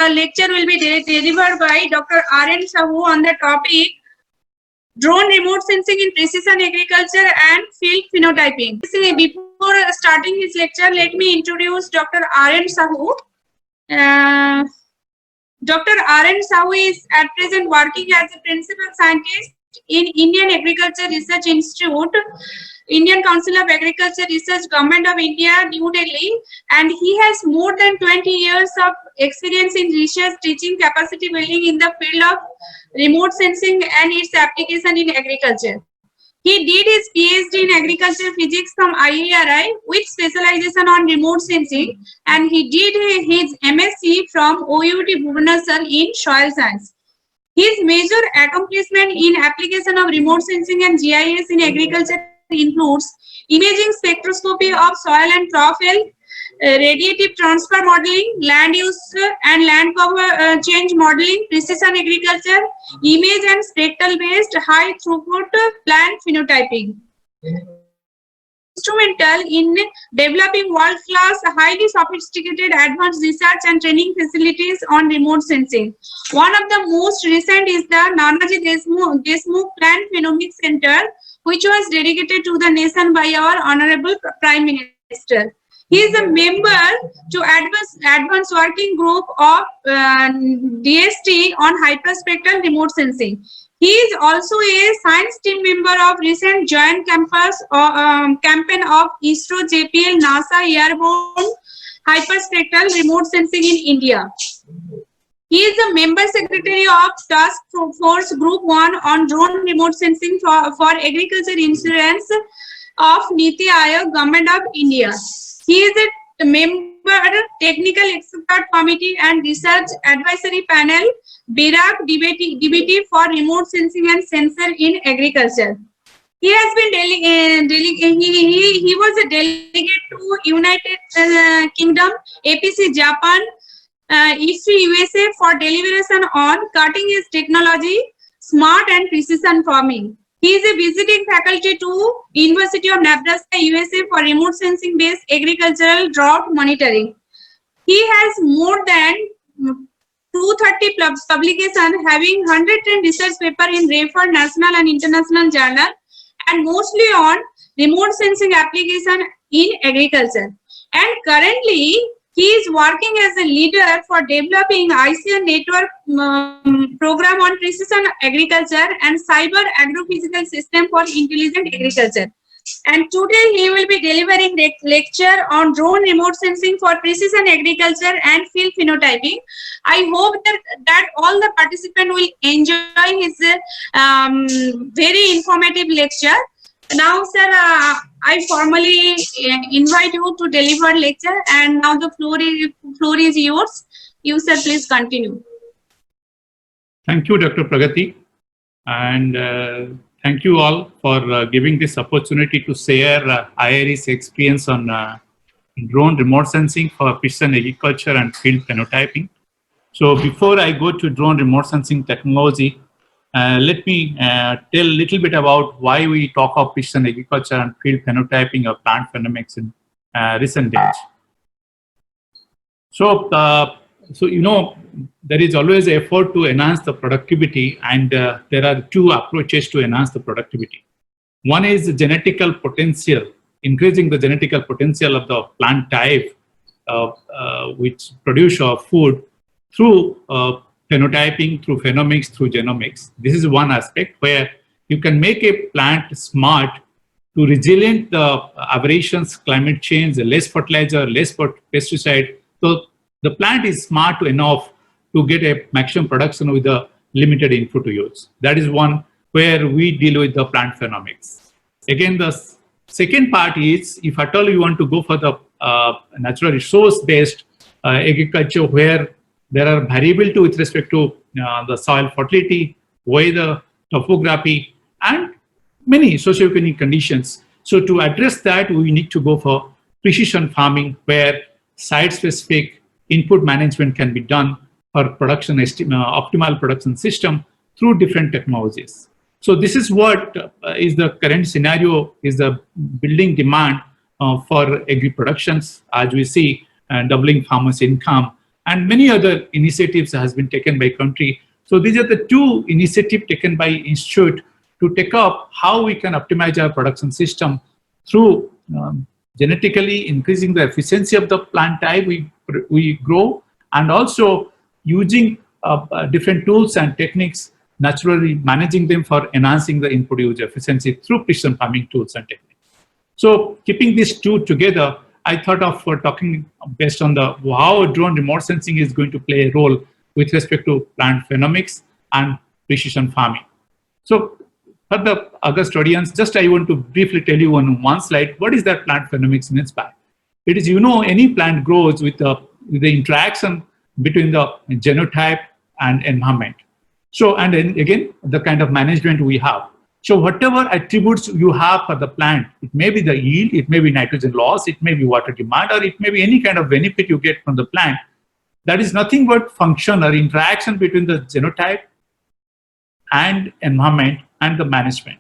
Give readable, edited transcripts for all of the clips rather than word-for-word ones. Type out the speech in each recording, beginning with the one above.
lecture will be delivered by Dr. RN Sahoo on the topic Drone Remote Sensing in Precision Agriculture and Field Phenotyping. Before starting his lecture, let me introduce Dr. RN Sahoo. Dr. RN Sahoo is at present working as a principal scientist in Indian Agriculture Research Institute, Indian Council of Agriculture Research, Government of India, New Delhi, and he has more than 20 years of experience in research, teaching, capacity building in the field of remote sensing and its application in agriculture. He did his PhD in agriculture physics from IARI with specialization on remote sensing, and he did his MSc from OUT Bhubaneswar in soil science. His major accomplishment in application of remote sensing and GIS in agriculture includes imaging spectroscopy of soil and crop health, radiative transfer modeling, land use and land cover change modeling, precision agriculture, image and spectral based high throughput plant phenotyping. Instrumental in developing world-class, highly sophisticated advanced research and training facilities on remote sensing. One of the most recent is the Nanaji Deshmukh Plant Phenomics Center, which was dedicated to the nation by our Honorable Prime Minister. He is a member to advanced working group of DST on hyperspectral remote sensing. He is also a science team member of recent joint campaign of ISRO JPL NASA Airborne Hyperspectral Remote Sensing in India. He is a member secretary of Task Force Group 1 on Drone Remote Sensing for Agriculture Insurance of Niti Aayog, Government of India. He is a member Technical Expert Committee and Research Advisory Panel, BIRAC DBT for Remote Sensing and Sensor in Agriculture. He has been he was a delegate to United Kingdom, APC Japan, IFRI USA for deliberation on cutting-edge technology, smart and precision farming. He is a visiting faculty to University of Nebraska, USA for remote sensing based agricultural drought monitoring. He has more than 230 publications, having 110 research papers in referred national and international journal, and mostly on remote sensing application in agriculture. And currently, he is working as a leader for developing ICN network program on precision agriculture and cyber agrophysical system for intelligent agriculture. And today he will be delivering a lecture on drone remote sensing for precision agriculture and field phenotyping. I hope that all the participants will enjoy his very informative lecture. Now, sir, I formally invite you to deliver lecture, and now the floor is yours. You, sir, please continue. Thank you, Dr. Pragati, and thank you all for giving this opportunity to share IRE's experience on drone remote sensing for precision agriculture and field phenotyping. So before I go to drone remote sensing technology, let me tell a little bit about why we talk of precision agriculture and field phenotyping of plant phenomics in recent days. So, you know, there is always an effort to enhance the productivity, and there are two approaches to enhance the productivity. One is the genetical potential, increasing the genetical potential of the plant type which produce our food through phenotyping, through phenomics, through genomics. This is one aspect where you can make a plant smart to resilient the aberrations, climate change, less fertilizer, less pesticide. So the plant is smart enough to get a maximum production with the limited input to use. That is one where we deal with the plant phenomics. Again, the second part is, if at all you want to go for the natural resource-based agriculture, where there are variability with respect to the soil fertility, weather, topography, and many socioeconomic conditions. So to address that, we need to go for precision farming, where site-specific input management can be done for production optimal production system through different technologies. So this is what is the current scenario, is the building demand for agri productions, as we see doubling farmers' income and many other initiatives has been taken by country. So these are the two initiatives taken by institute to take up how we can optimize our production system through genetically increasing the efficiency of the plant type we grow, and also using different tools and techniques, naturally managing them for enhancing the input use efficiency through precision farming tools and techniques. So keeping these two together, I thought of talking based on the how drone remote sensing is going to play a role with respect to plant phenomics and precision farming. So for the August audience, just I want to briefly tell you on one slide, what is that plant phenomics means by? It is, any plant grows with the interaction between the genotype and environment. So, and then again, the kind of management we have. So whatever attributes you have for the plant, it may be the yield, it may be nitrogen loss, it may be water demand, or it may be any kind of benefit you get from the plant. That is nothing but function or interaction between the genotype and environment and the management.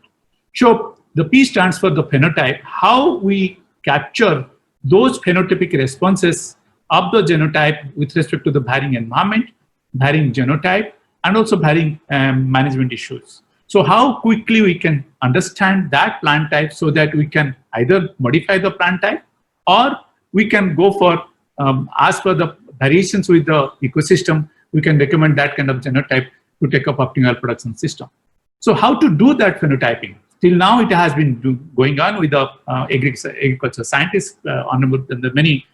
So the P stands for the phenotype, how we capture those phenotypic responses of the genotype with respect to the varying environment, varying genotype, and also varying management issues. So how quickly we can understand that plant type so that we can either modify the plant type, or we can go for, as per the variations with the ecosystem, we can recommend that kind of genotype to take up optimal production system. So how to do that phenotyping? Till now, it has been going on with the agriculture scientists, on the many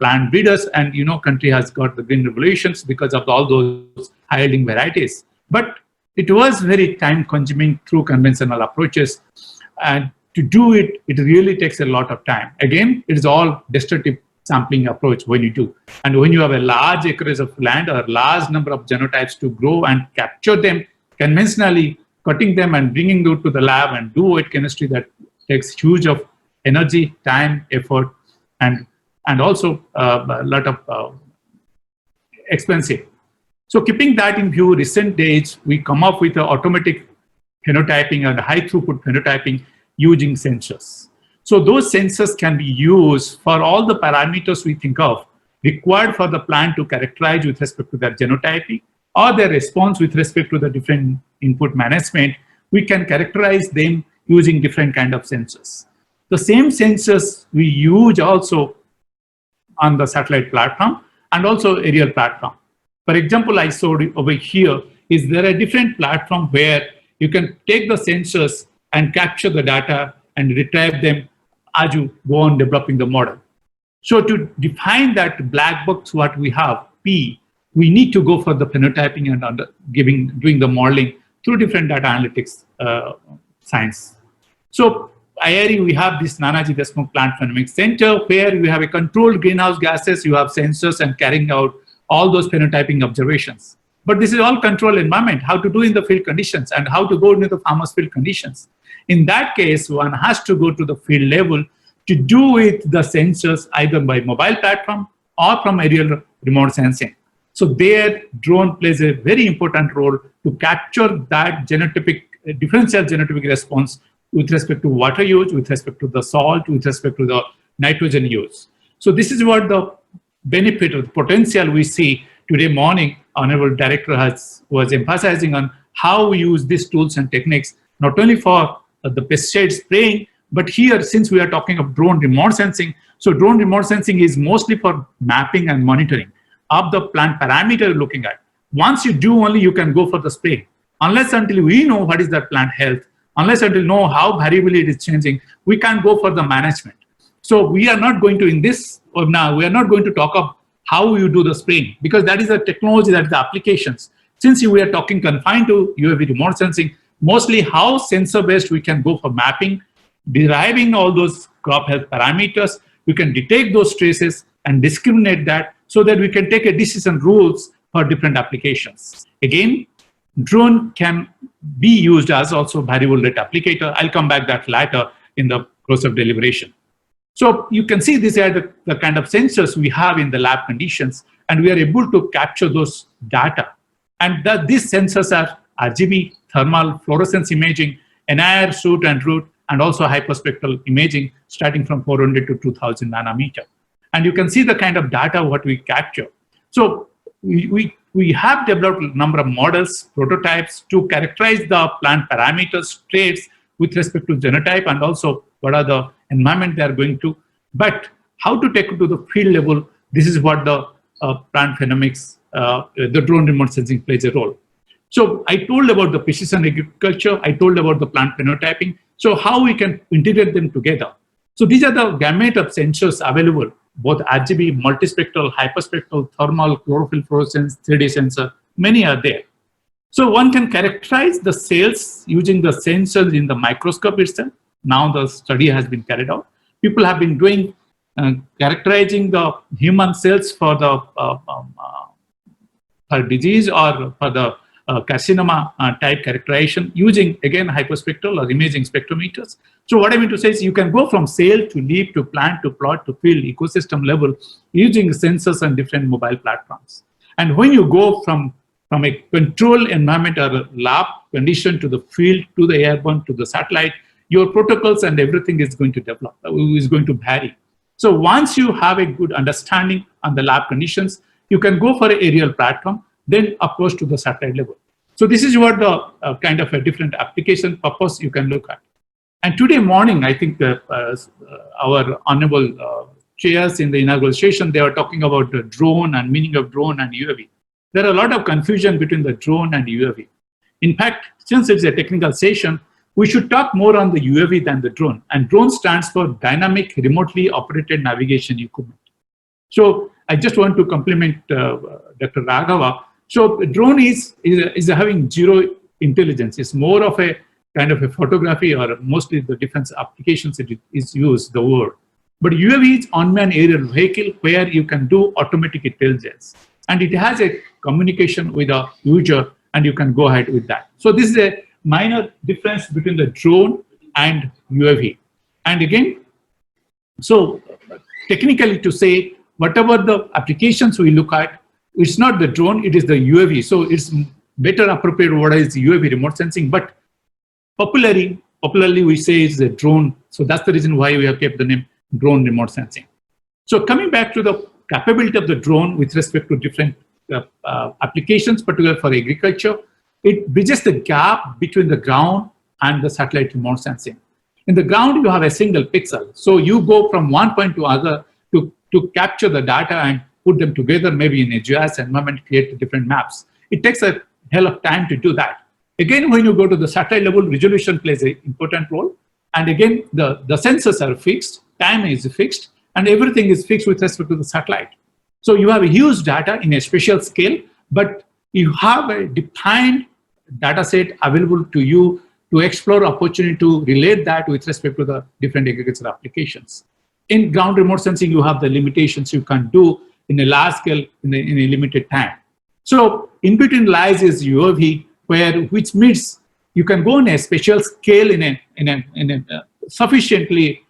plant breeders, and country has got the green revolutions because of all those high-yielding varieties. But it was very time-consuming through conventional approaches, and to do it, it really takes a lot of time. Again, it is all destructive sampling approach when you do, and when you have a large acreage of land or a large number of genotypes to grow and capture them conventionally, cutting them and bringing them to the lab and do weight chemistry, that takes huge of energy, time, effort, and also a lot of expensive. So keeping that in view, recent days, we come up with automatic phenotyping and high throughput phenotyping using sensors. So those sensors can be used for all the parameters we think of required for the plant to characterize with respect to their genotyping or their response with respect to the different input management. We can characterize them using different kind of sensors. The same sensors we use also on the satellite platform and also aerial platform. For example, I showed over here is there a different platform where you can take the sensors and capture the data and retrieve them as you go on developing the model. So to define that black box, what we have, P, we need to go for the phenotyping and doing the modeling through different data analytics science. So IRE, we have this Nanaji Deshmukh Plant Phenomics Center where you have a controlled greenhouse gases, you have sensors and carrying out all those phenotyping observations. But this is all controlled environment, how to do in the field conditions and how to go into the farmer's field conditions. In that case, one has to go to the field level to do with the sensors either by mobile platform or from aerial remote sensing. So there, drone plays a very important role to capture that differential genotypic response with respect to water use, with respect to the salt, with respect to the nitrogen use. So this is what the benefit or the potential we see today morning. Honorable Director was emphasizing on how we use these tools and techniques, not only for the pesticide spraying, but here, since we are talking of drone remote sensing, so drone remote sensing is mostly for mapping and monitoring of the plant parameter you're looking at. Once you do, only you can go for the spray. Unless until we know what is that plant health, unless until know how variably it is changing, we can't go for the management. So we are not going to, in this now, we are not going to talk of how you do the spraying, because that is the technology, that is the applications. Since we are talking confined to UAV remote sensing, mostly how sensor-based we can go for mapping, deriving all those crop health parameters, we can detect those traces and discriminate that so that we can take a decision rules for different applications. Again, drone can be used as also variable rate applicator. I'll come back that later in the course of deliberation. So you can see these are the kind of sensors we have in the lab conditions, and we are able to capture those data. And these sensors are RGB, thermal, fluorescence imaging, NIR, shoot and root, and also hyperspectral imaging starting from 400 to 2000 nanometer. And you can see the kind of data what we capture. So we have developed a number of models, prototypes to characterize the plant parameters, traits with respect to genotype and also what are the environment they are going to. But how to take it to the field level, this is what the plant phenomics, the drone remote sensing plays a role. So I told about the precision agriculture, I told about the plant phenotyping. So how we can integrate them together. So these are the gamut of sensors available, both RGB, multispectral, hyperspectral, thermal, chlorophyll fluorescence, 3D sensor, many are there. So one can characterize the cells using the sensors in the microscope itself. Now the study has been carried out. People have been doing, characterizing the human cells for the for disease or for the carcinoma type characterization using, again, hyperspectral or imaging spectrometers. So what I mean to say is you can go from cell to leaf to plant to plot to field ecosystem level using sensors and different mobile platforms. And when you go from a control environment or a lab condition to the field, to the airborne, to the satellite, your protocols and everything is going to develop, is going to vary. So once you have a good understanding on the lab conditions, you can go for an aerial platform, then approach to the satellite level. So this is what the kind of a different application purpose you can look at. And today morning, I think our honorable chairs in the inaugural session, they were talking about the drone and meaning of drone and UAV. There are a lot of confusion between the drone and UAV. In fact, since it's a technical session, we should talk more on the UAV than the drone. And drone stands for Dynamic Remotely Operated Navigation Equipment. So I just want to compliment Dr. Raghava. So drone is having zero intelligence. It's more of a kind of a photography, or mostly the defense applications it is used, the word. But UAV is unmanned aerial vehicle where you can do automatic intelligence. And it has a communication with a user, and you can go ahead with that. So this is a minor difference between the drone and UAV. And again, so technically to say, whatever the applications we look at, it's not the drone, it is the UAV. So it's better appropriate what is UAV remote sensing, but popularly we say it's a drone. So that's the reason why we have kept the name drone remote sensing. So coming back to the capability of the drone with respect to different applications, particularly for agriculture, it bridges the gap between the ground and the satellite remote sensing. In the ground, you have a single pixel. So you go from one point to other to capture the data and put them together, maybe in a GIS environment, create different maps. It takes a hell of time to do that. Again, when you go to the satellite level, resolution plays an important role. And again, the sensors are fixed, time is fixed, and everything is fixed with respect to the satellite. So you have a huge data in a spatial scale, but you have a defined data set available to you to explore opportunity to relate that with respect to the different agricultural applications. In ground remote sensing, you have the limitations you can do in a large scale in a limited time. So in between lies is UAV, which means you can go in a spatial scale in a sufficiently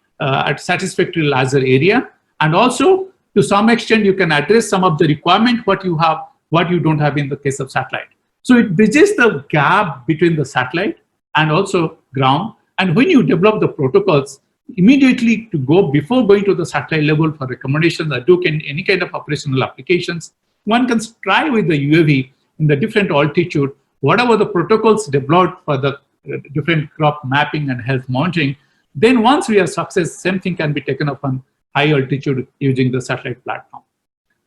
satisfactory larger area, and also to some extent you can address some of the requirement what you have, what you don't have in the case of satellite. So it bridges the gap between the satellite and also ground. And when you develop the protocols, immediately to go before going to the satellite level for recommendations or do any kind of operational applications, one can try with the UAV in the different altitude, whatever the protocols developed for the different crop mapping and health monitoring. Then once we have success, same thing can be taken up on high altitude using the satellite platform.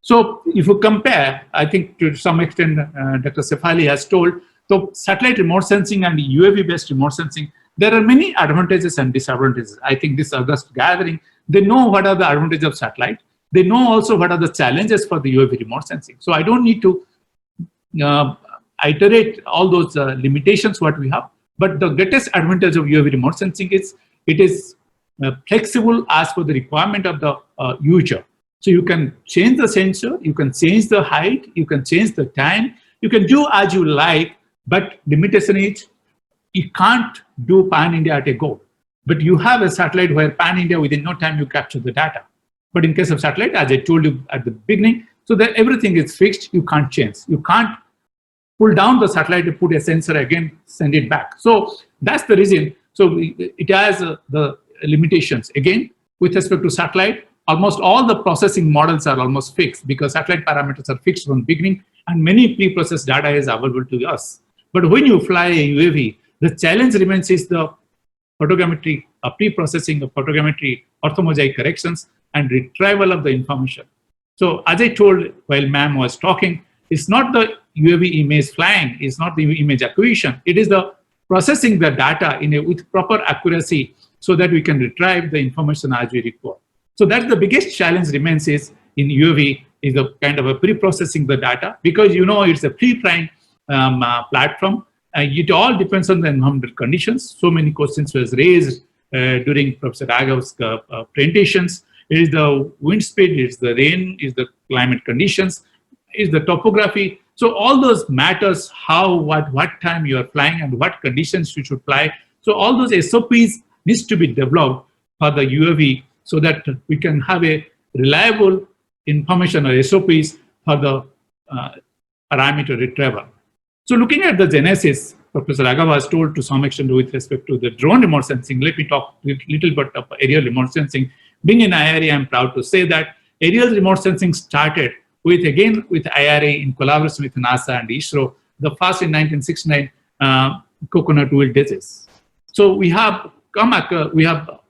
So if you compare, I think to some extent, Dr. Sefali has told, so satellite remote sensing and UAV-based remote sensing, there are many advantages and disadvantages. I think this August gathering, they know what are the advantages of satellite. They know also what are the challenges for the UAV remote sensing. So I don't need to iterate all those limitations what we have. But the greatest advantage of UAV remote sensing is it is flexible as per the requirement of the user. So you can change the sensor, you can change the height, you can change the time, you can do as you like, but limitation is you can't do pan-India at a go. But you have a satellite where pan-India, within no time, you capture the data. But in case of satellite, as I told you at the beginning, so that everything is fixed, you can't change. You can't pull down the satellite to put a sensor again, send it back. So that's the reason. So it has the limitations. Again, with respect to satellite, almost all the processing models are almost fixed because satellite parameters are fixed from the beginning and many pre-processed data is available to us. But when you fly a UAV, the challenge remains is the photogrammetry, pre-processing of photogrammetry, orthomosaic corrections, and retrieval of the information. So as I told while ma'am was talking, it's not the UAV image flying, it's not the image acquisition, it is the processing the data with proper accuracy so that we can retrieve the information as we require. So that's the biggest challenge remains is in UAV is the kind of a pre-processing the data because it's a pre-flying platform. It all depends on the environmental conditions. So many questions was raised during Professor Raghav's presentations. It is the wind speed, it is the rain, it is the climate conditions, it is the topography. So all those matters how, what time you are flying and what conditions you should fly. So all those SOPs needs to be developed for the UAV so that we can have a reliable information or SOPs for the parameter retrieval. So looking at the genesis, Professor Raghav was told to some extent with respect to the drone remote sensing. Let me talk a little bit of aerial remote sensing. Being in IRA, I'm proud to say that aerial remote sensing started with IRA in collaboration with NASA and ISRO, the first in 1969 coconut wilt disease. So we have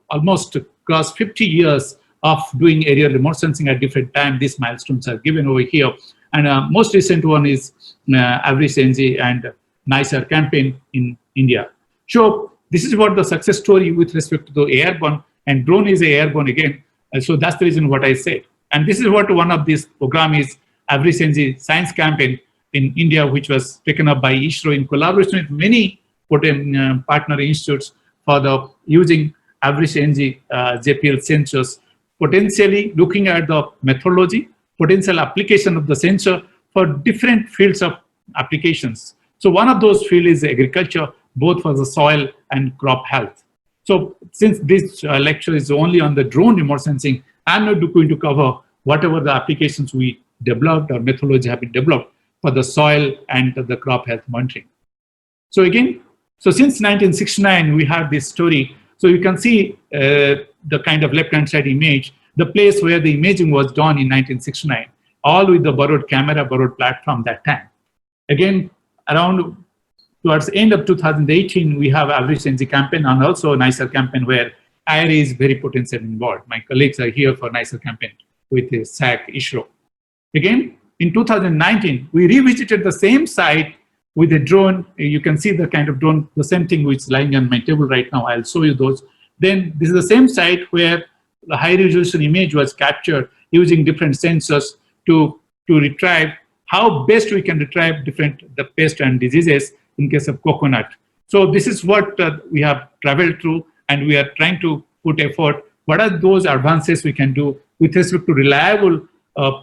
almost crossed 50 years of doing aerial remote sensing at different times. These milestones are given over here. And most recent one is AVRI-CNG and NICER campaign in India. So this is what the success story with respect to the airborne, and drone is airborne again. So that's the reason what I said. And this is what one of these program is, AVRI-CNG science campaign in India, which was taken up by ISRO in collaboration with many partner institutes for the using AVRI-CNG JPL sensors, potentially looking at the methodology, potential application of the sensor for different fields of applications. So one of those fields is agriculture, both for the soil and crop health. So since this lecture is only on the drone remote sensing, I'm not going to cover whatever the applications we developed or methodology have been developed for the soil and the crop health monitoring. So again, so since 1969, we have this story. So you can see the kind of left-hand side image, the place where the imaging was done in 1969, all with the borrowed camera, borrowed platform that time. Again, around towards the end of 2018, we have AVRI-CNG campaign and also NICER campaign where IRA is very potentially involved. My colleagues are here for NICER campaign with the SAC ISRO. Again, in 2019, we revisited the same site with a drone. You can see the kind of drone, the same thing which is lying on my table right now. I'll show you those. Then this is the same site where the high resolution image was captured using different sensors to retrieve how best we can retrieve the pests and diseases in case of coconut. So this is what we have traveled through, and we are trying to put effort. What are those advances we can do with respect to reliable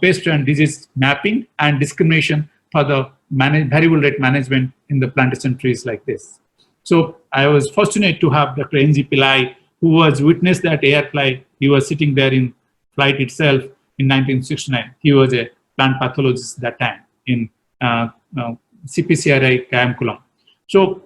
pest and disease mapping and discrimination for the variable rate management in the plantation trees like this. So I was fortunate to have Dr. N.G. Pillai, who was witnessed that air flight. He was sitting there in flight itself in 1969. He was a plant pathologist that time in CPCRI Kayamkulam. So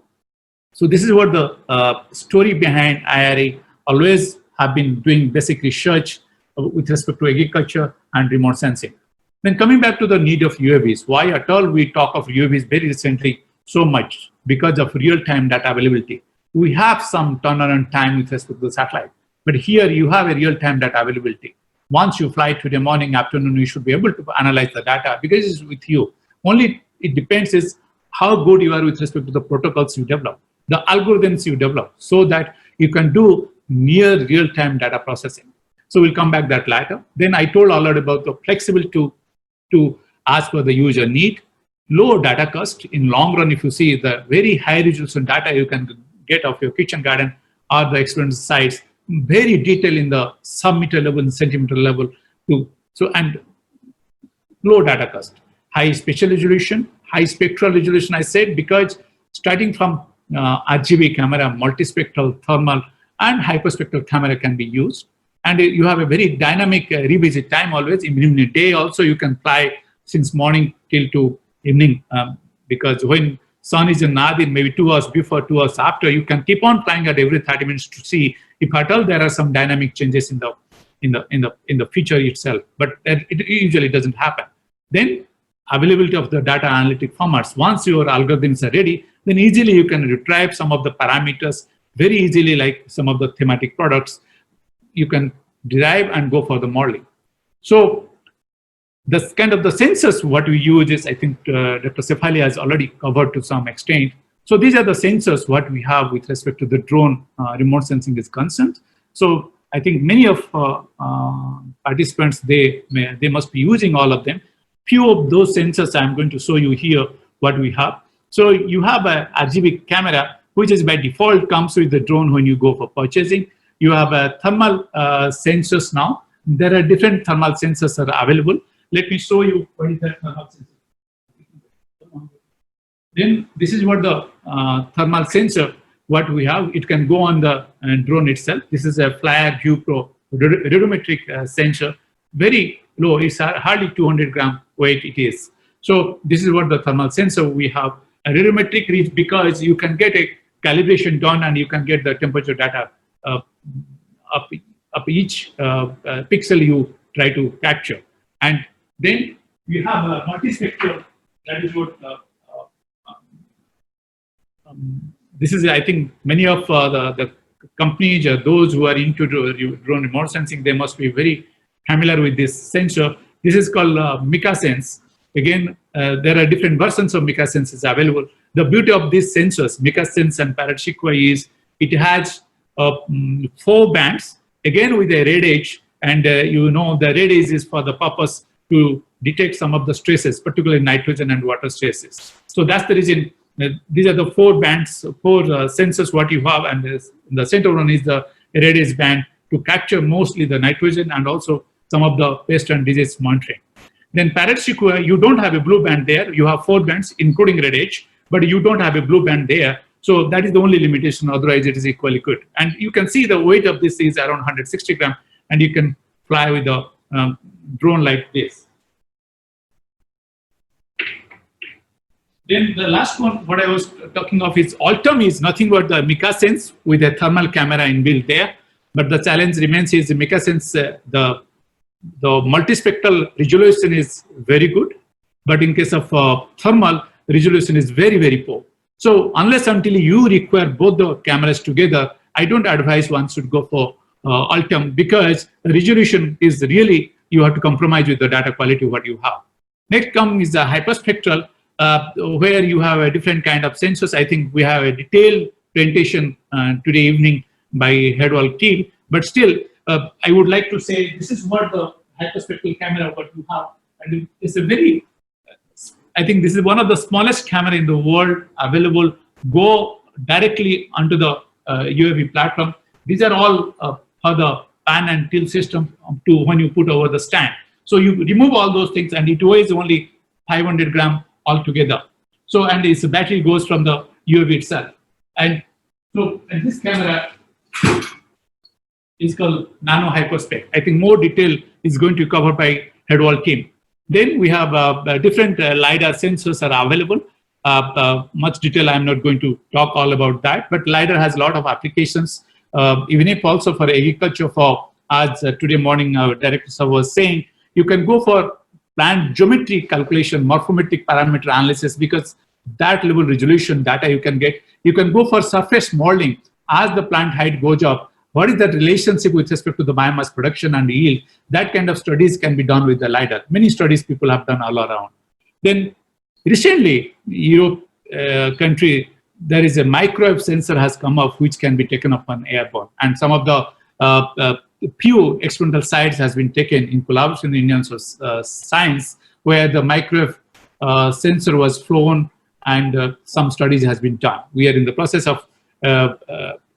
this is what the story behind IRA. Always have been doing basic research with respect to agriculture and remote sensing. Then coming back to the need of UAVs, why at all we talk of UAVs very recently so much? Because of real-time data availability. We have some turnaround time with respect to the satellite, but here you have a real-time data availability. Once you fly today morning, afternoon, you should be able to analyze the data because it's with you. Only it depends is how good you are with respect to the protocols you develop, the algorithms you develop, so that you can do near real-time data processing. So we'll come back that later. Then I told already about the flexibility to ask for the user need, low data cost. In long run, if you see the very high resolution data you can get of your kitchen garden or the experience sites, very detailed in the sub-meter level and centimeter level and low data cost. High spatial resolution, high spectral resolution, I said, because starting from RGB camera, multispectral, thermal, and hyperspectral camera can be used. And you have a very dynamic revisit time always. In the day also, you can fly since morning till to evening because when sun is in Nadir, maybe 2 hours before, 2 hours after, you can keep on flying at every 30 minutes to see if at all there are some dynamic changes in the in the future itself, but it usually doesn't happen. Then availability of the data analytic formats. Once your algorithms are ready, then easily you can retrieve some of the parameters very easily, like some of the thematic products. You can derive and go for the modeling. So this kind of the sensors what we use is, I think Dr. Sefali has already covered to some extent. So these are the sensors what we have with respect to the drone remote sensing is concerned. So I think many of participants, they must be using all of them. Few of those sensors I'm going to show you here what we have. So you have a RGB camera, which is by default comes with the drone when you go for purchasing. You have a thermal sensors now. There are different thermal sensors are available. Let me show you what is that thermal sensor. Then this is what the thermal sensor what we have. It can go on the drone itself. This is a Flyer View Pro radiometric sensor. Very low. It's hardly 200 gram weight it is. So this is what the thermal sensor we have. A radiometric reach, because you can get a calibration done and you can get the temperature data up each pixel you try to capture. And then we have a multispectral. That is what this is. I think many of the companies, those who are into drone remote sensing, they must be very familiar with this sensor. This is called MicaSense. Again, there are different versions of MicaSense available. The beauty of these sensors, MicaSense and Parrot-Sequoia, is it has 4 bands, again with a red edge, and you know the red edge is for the purpose to detect some of the stresses, particularly nitrogen and water stresses. So that's the reason these are the 4 bands, 4 sensors what you have, and the center one is the red edge band to capture mostly the nitrogen and also some of the pest and disease monitoring. Then Parrot-Sequoia, you don't have a blue band there. You have 4 bands, including red edge, but you don't have a blue band there. So that is the only limitation. Otherwise, it is equally good. And you can see the weight of this is around 160 grams, and you can fly with a drone like this. Then the last one, what I was talking of is Altum is nothing but the MicaSense with a thermal camera inbuilt there. But the challenge remains is the MicaSense, the multispectral resolution is very good, but in case of thermal, resolution is very, very poor. So unless until you require both the cameras together, I don't advise one should go for Altum, because resolution is really, you have to compromise with the data quality what you have. Next comes the hyperspectral, where you have a different kind of sensors. I think we have a detailed presentation today evening by Headwall team, but still, I would like to say this is what the hyperspectral camera what you have, and it's a very, I think this is one of the smallest camera in the world available. Go directly onto the UAV platform. These are all for the pan and tilt system to when you put over the stand. So you remove all those things, and it weighs only 500 grams altogether. So, and its battery goes from the UAV itself. And so, and this camera is called Nano Hyperspec. I think more detail is going to be covered by Headwall team. Then we have different LiDAR sensors are available. Much detail I'm not going to talk all about that, but LiDAR has a lot of applications, even if also for agriculture. For as today morning our director sir was saying, you can go for plant geometry calculation, morphometric parameter analysis, because that level resolution data you can get. You can go for surface modeling. As the plant height goes up, what is the relationship with respect to the biomass production and yield? That kind of studies can be done with the LiDAR. Many studies people have done all around. Then recently, Europe country, there is a microwave sensor has come up which can be taken up on airborne. And some of the few experimental sites has been taken in collaboration with Indian Science, where the microwave sensor was flown and some studies has been done. We are in the process of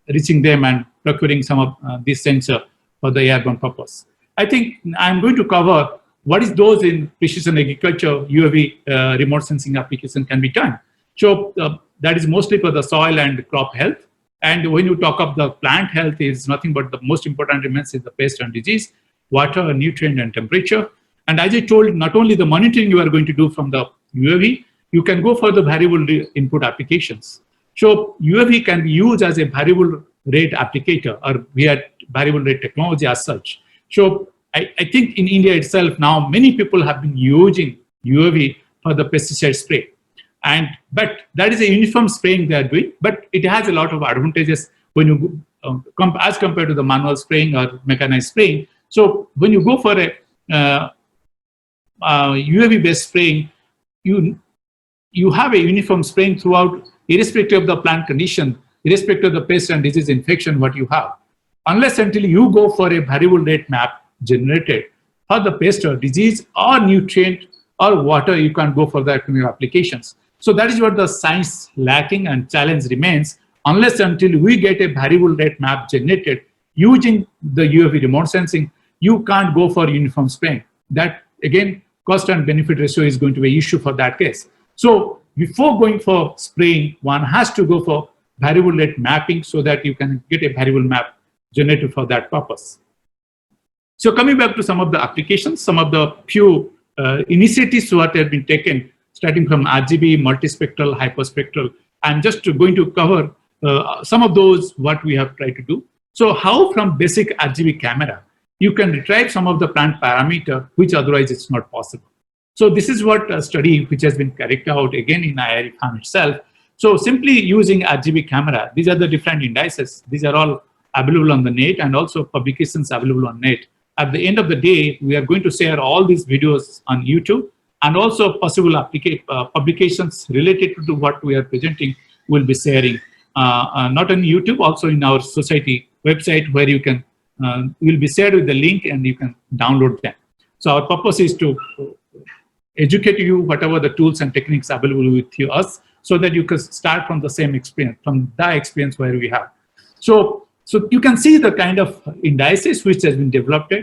reaching them and procuring some of this sensor for the airborne purpose. I think I'm going to cover what is those in precision agriculture UAV remote sensing application can be done. So that is mostly for the soil and crop health. And when you talk of the plant health, is nothing but the most important remains is the pest and disease, water, nutrient, and temperature. And as I told, not only the monitoring you are going to do from the UAV, you can go for the variable input applications. So UAV can be used as a variable rate applicator, or we had variable rate technology as such. So I think in India itself now, many people have been using UAV for the pesticide spray. But that is a uniform spraying they are doing, but it has a lot of advantages when you as compared to the manual spraying or mechanized spraying. So when you go for a UAV based spraying, you have a uniform spraying throughout, irrespective of the plant condition, irrespective of the pest and disease infection what you have. Unless until you go for a variable rate map generated for the pest or disease or nutrient or water, you can't go for the applications. So that is what the science lacking and challenge remains. Unless until we get a variable rate map generated using the UAV remote sensing, you can't go for uniform spraying. That again, cost and benefit ratio is going to be an issue for that case. So before going for spraying, one has to go for variable rate mapping so that you can get a variable map generated for that purpose. So coming back to some of the applications, some of the few initiatives what have been taken, starting from RGB, multispectral, hyperspectral. I'm just going to cover some of those what we have tried to do. So how from basic RGB camera, you can retrieve some of the plant parameter, which otherwise it's not possible. So this is what a study which has been carried out again in IRE farm itself. So simply using RGB camera, these are the different indices. These are all available on the net and also publications available on net. At the end of the day, we are going to share all these videos on YouTube and also possible publications related to what we are presenting will be sharing, not on YouTube, also in our society website where you can, will be shared with the link and you can download them. So our purpose is to educate you whatever the tools and techniques available with us so that you can start from the same experience, from the experience where we have. So you can see the kind of indices which has been developed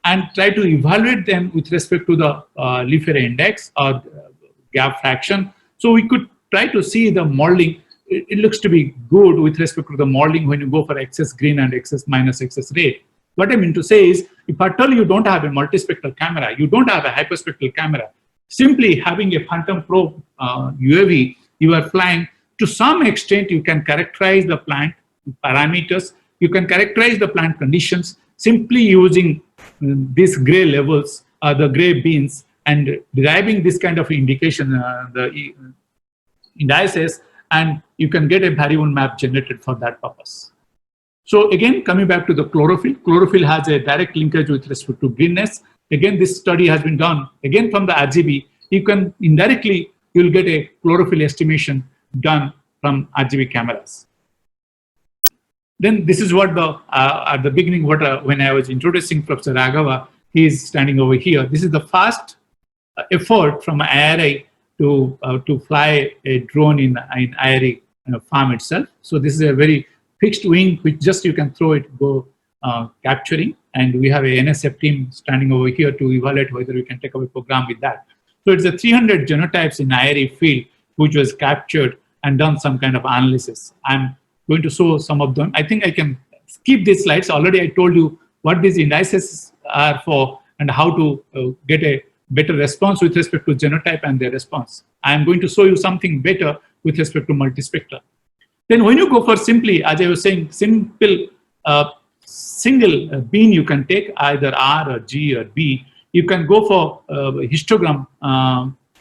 and try to evaluate them with respect to the leaf area index or gap fraction. So we could try to see the modeling. It looks to be good with respect to the modeling when you go for excess green and excess minus excess red. What I mean to say is, if at all you don't have a multispectral camera, you don't have a hyperspectral camera, simply having a phantom probe UAV, you are flying, to some extent you can characterize the plant parameters, you can characterize the plant conditions simply using these gray levels, the gray beans, and deriving this kind of indication, the indices, and you can get a variable map generated for that purpose. So again, coming back to the chlorophyll, chlorophyll has a direct linkage with respect to greenness. Again, this study has been done, again from the RGB, you can indirectly, you'll get a chlorophyll estimation done from RGB cameras. Then this is what the, at the beginning, what when I was introducing Professor Raghava, he is standing over here. This is the first effort from IRI to fly a drone in IRI farm itself. So this is a very fixed wing, which just you can throw it, go capturing. And we have a NSF team standing over here to evaluate whether we can take up a program with that. So it's a 300 genotypes in IRI field, which was captured and done some kind of analysis. I'm going to show some of them. I think I can skip these slides. Already I told you what these indices are for and how to get a better response with respect to genotype and their response. I am going to show you something better with respect to multispectral. Then when you go for simply, as I was saying, simple single bean you can take, either R or G or B. You can go for histogram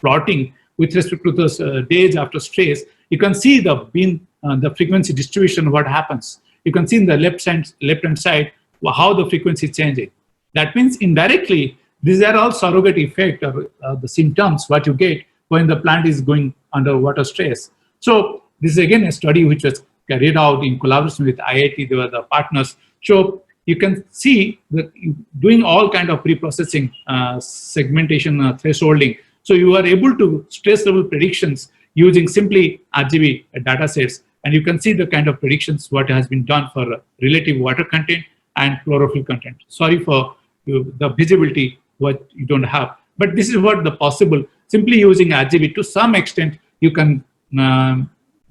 plotting with respect to the days after stress. You can see the bean, the frequency distribution, what happens. You can see in the left-hand side how the frequency is changing. That means indirectly, these are all surrogate effect of the symptoms what you get when the plant is going under water stress. So this is again a study which was carried out in collaboration with IIT. They were the partners. So you can see that doing all kind of pre-processing, segmentation, thresholding. So you are able to stress level predictions using simply RGB data sets, and you can see the kind of predictions what has been done for relative water content and chlorophyll content. Sorry for the visibility what you don't have, but this is what the possible. Simply using RGB, to some extent you can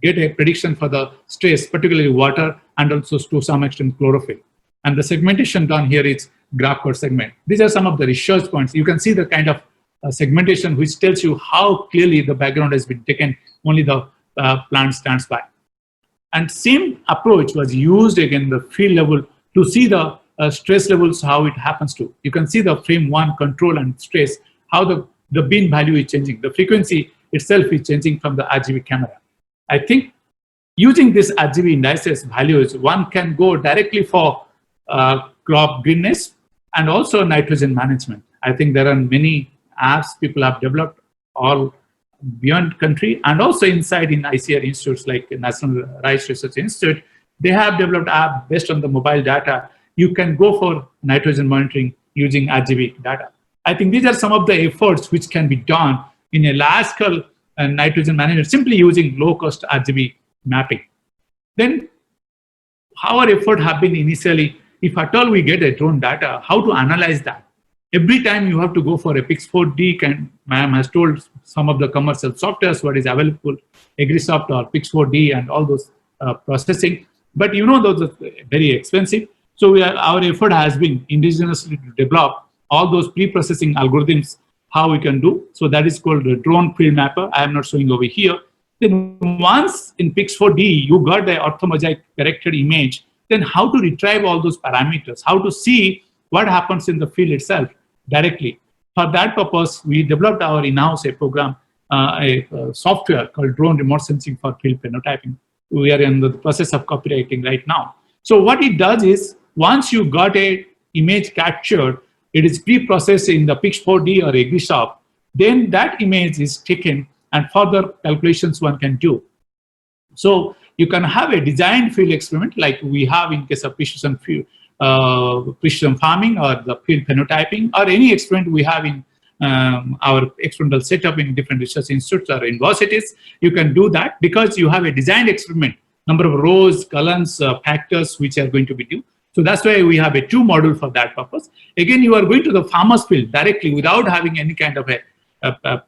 get a prediction for the stress, particularly water, and also to some extent chlorophyll. And the segmentation done here is graph per segment. These are some of the research points. You can see the kind of segmentation which tells you how clearly the background has been taken, only the plant stands by. And same approach was used again the field level to see the stress levels, how it happens to. You can see the frame 1 control and stress, how the bin value is changing. The frequency itself is changing from the RGB camera. I think using this RGB indices values, one can go directly for crop greenness and also nitrogen management. I think there are many apps people have developed all beyond country and also inside in ICR institutes like National Rice Research Institute. They have developed app based on the mobile data. You can go for nitrogen monitoring using RGB data. I think these are some of the efforts which can be done in a large scale nitrogen management simply using low cost RGB mapping. Then our effort have been initially, if at all we get a drone data, how to analyze that. Every time you have to go for a Pix4D, and ma'am has told some of the commercial softwares what is available, AgriSoft or Pix4D and all those processing. But you know those are very expensive. So our effort has been indigenously to develop all those pre-processing algorithms, how we can do. So that is called the drone field mapper. I am not showing over here. Then once in Pix4D, you got the orthomosaic corrected image, then how to retrieve all those parameters, how to see what happens in the field itself directly. For that purpose, we developed our in-house program, a software called Drone Remote Sensing for Field Phenotyping. We are in the process of copywriting right now. So what it does is, once you got a image captured, it is pre-processed in the Pix4D or AgriSoft, then that image is taken and further calculations one can do. So you can have a designed field experiment like we have in case of precision farming or the field phenotyping or any experiment we have in our experimental setup in different research institutes or universities. You can do that because you have a designed experiment, number of rows, columns, factors which are going to be due. So that's why we have a 2 module for that purpose. Again, you are going to the farmer's field directly without having any kind of a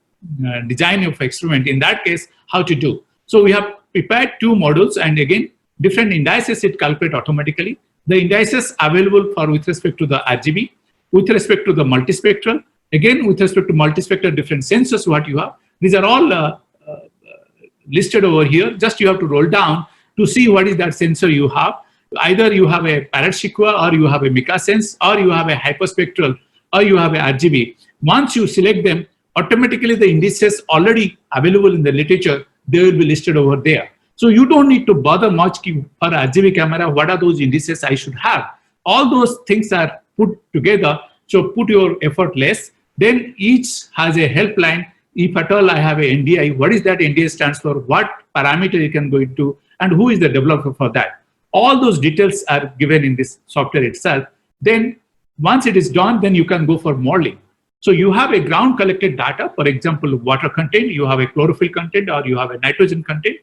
design of experiment. In that case, how to do. So we have prepared 2 modules, and again, different indices it calculate automatically. The indices available for with respect to the RGB, with respect to the multispectral, again with respect to multispectral different sensors what you have. These are all listed over here. Just you have to roll down to see what is that sensor you have. Either you have a Parrot-Sequa or you have a MicaSense or you have a hyperspectral or you have a RGB. Once you select them, automatically the indices already available in the literature, they will be listed over there. So you don't need to bother much for RGB camera, what are those indices I should have. All those things are put together, so put your effort less. Then each has a helpline. If at all I have a NDI, what is that NDI stands for, what parameter you can go into, and who is the developer for that. All those details are given in this software itself. Then once it is done, then you can go for modeling. So you have a ground collected data, for example, water content, you have a chlorophyll content, or you have a nitrogen content.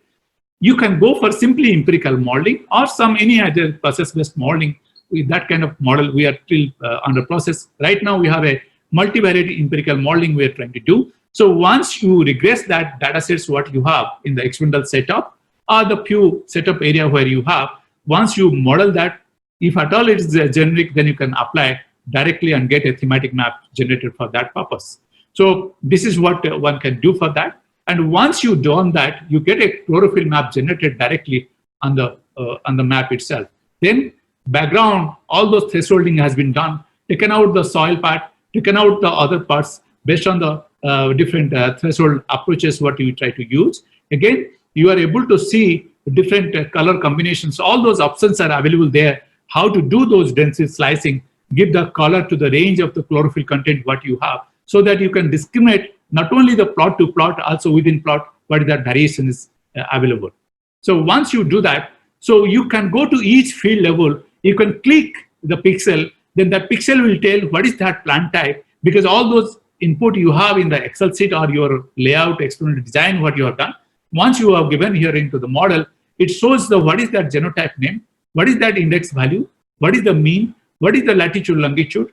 You can go for simply empirical modeling or any other process-based modeling. With that kind of model, we are still under process. Right now, we have a multivariate empirical modeling we are trying to do. So once you regress that data sets, what you have in the experimental setup or the few setup area where you have, once you model that, if at all it is generic, then you can apply directly and get a thematic map generated for that purpose. So this is what one can do for that. And once you done that, you get a chlorophyll map generated directly on the map itself. Then background, all those thresholding has been done, taken out the soil part, taken out the other parts based on the different threshold approaches what you try to use. Again, you are able to see different color combinations. All those options are available there. How to do those density slicing, give the color to the range of the chlorophyll content what you have, so that you can discriminate not only the plot to plot, also within plot, what is that variation is available. So once you do that, so you can go to each field level, you can click the pixel, then that pixel will tell what is that plant type, because all those input you have in the Excel sheet or your layout, experimental design, what you have done, once you have given here into the model, it shows the what is that genotype name, what is that index value, what is the mean, what is the latitude, longitude.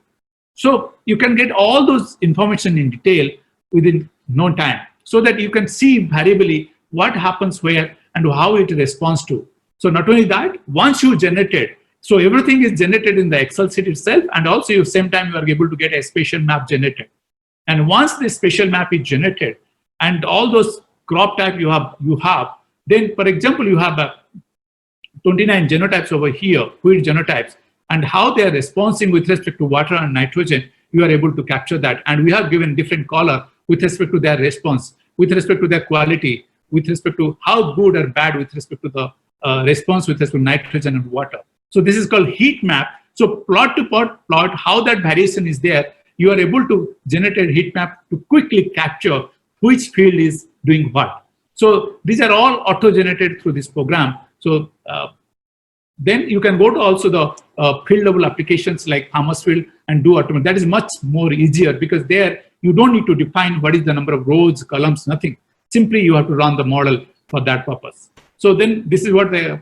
So you can get all those information in detail within no time, so that you can see variably what happens where and how it responds to. So not only that, once you generated, so everything is generated in the Excel sheet itself, and also at the same time you are able to get a spatial map generated. And once the spatial map is generated and all those crop type you have, then for example you have 29 genotypes over here, field genotypes. and how they are responding with respect to water and nitrogen, you are able to capture that. And we have given different color with respect to their response, with respect to their quality, with respect to how good or bad with respect to the response with respect to nitrogen and water. So this is called heat map. So plot to plot how that variation is there. You are able to generate a heat map to quickly capture which field is doing what. So these are all auto-generated through this program. So then you can go to also the field level applications like farmers field and do automation. That is much more easier because there you don't need to define what is the number of rows, columns, nothing. Simply you have to run the model for that purpose. So then this is what the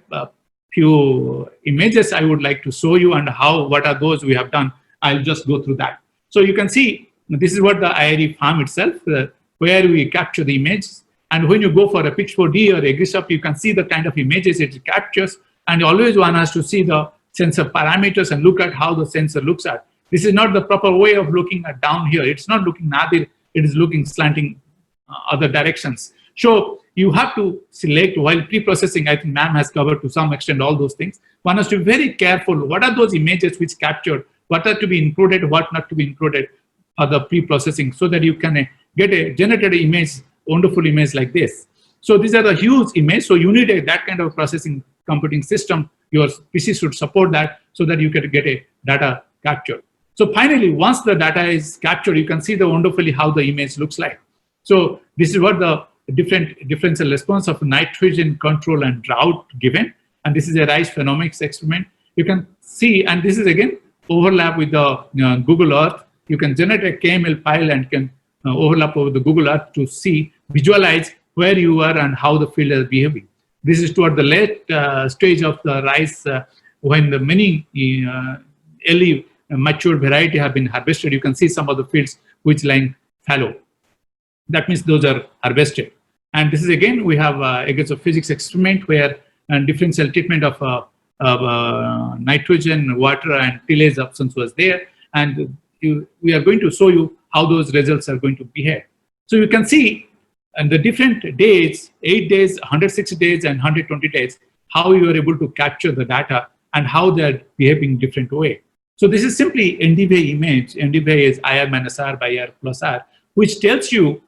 few images I would like to show you, and what are those we have done. I'll just go through that. So you can see this is what the IRE farm itself, where we capture the image. And when you go for a Pitch4D or AgriShop, you can see the kind of images it captures. And always one has to see the sensor parameters and look at how the sensor looks at. This is not the proper way of looking at down here. It's not looking nadir, it is looking slanting other directions. So you have to select while pre-processing. I think ma'am has covered to some extent all those things. One has to be very careful. What are those images which captured? What are to be included? What not to be included for the pre-processing, so that you can get a generated image, wonderful image like this. So these are the huge image. So you need that kind of processing computing system. Your PC should support that so that you can get a data captured. So finally, once the data is captured, you can see the wonderfully how the image looks like. So this is what the differential response of nitrogen control and drought given. And this is a rice phenomics experiment. You can see, and this is again overlap with the Google Earth. You can generate a KML file and can overlap over the Google Earth to see, visualize where you are and how the field is behaving. This is toward the late stage of the rice when the many early mature variety have been harvested. You can see some of the fields which lying fallow. That means those are harvested. And this is again, we have against a physics experiment where differential treatment of nitrogen, water, and tillage options was there. And we are going to show you how those results are going to behave. So you can see and the different days, 8 days, 160 days, and 120 days, how you are able to capture the data and how they are behaving different way. So this is simply NDVI image. NDVI is IR minus R by R plus R, which tells you